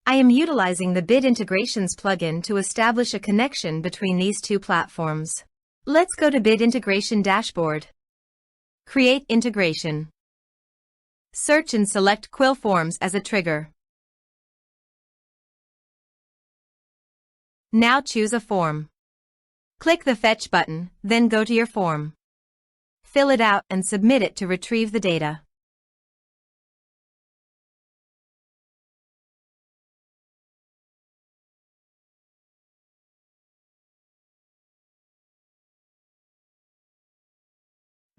I am utilizing the Bid Integrations plugin to establish a connection between these two platforms. Let's go to Bid Integration Dashboard. Create integration. Search and select Quill Forms as a trigger. Now choose a form. Click the Fetch button, then go to your form. Fill it out and submit it to retrieve the data.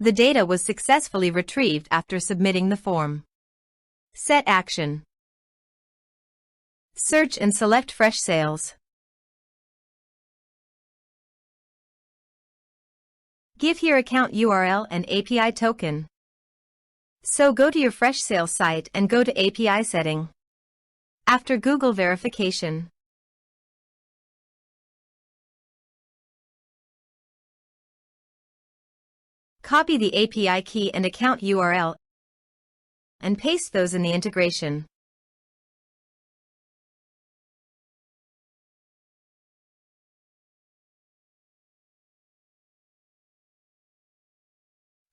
The data was successfully retrieved after submitting the form. Set action. Search and select Freshsales. Give your account URL and API token. So go to your Freshsales site and go to API setting. After Google verification, copy the API key and account URL and paste those in the integration.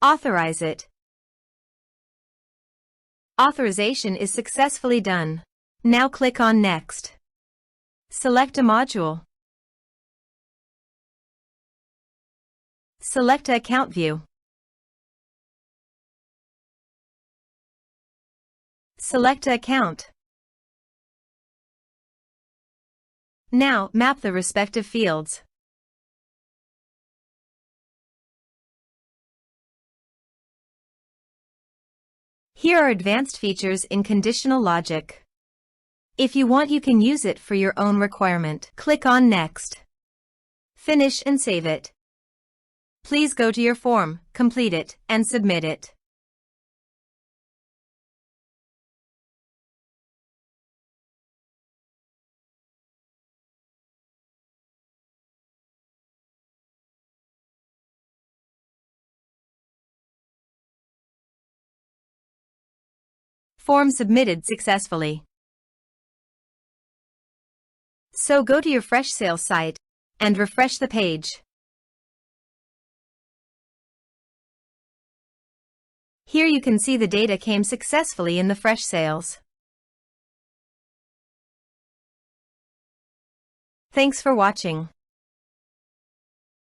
Authorize it. Authorization is successfully done. Now click on Next. Select a module. Select Account View. Select Account. Now map the respective fields. Here are advanced features in conditional logic. If you want, you can use it for your own requirement. Click on Next. Finish and save it. Please go to your form, complete it, and submit it. Form submitted successfully. So go to your Freshsales site and refresh the page. Here you can see the data came successfully in the Freshsales. Thanks for watching.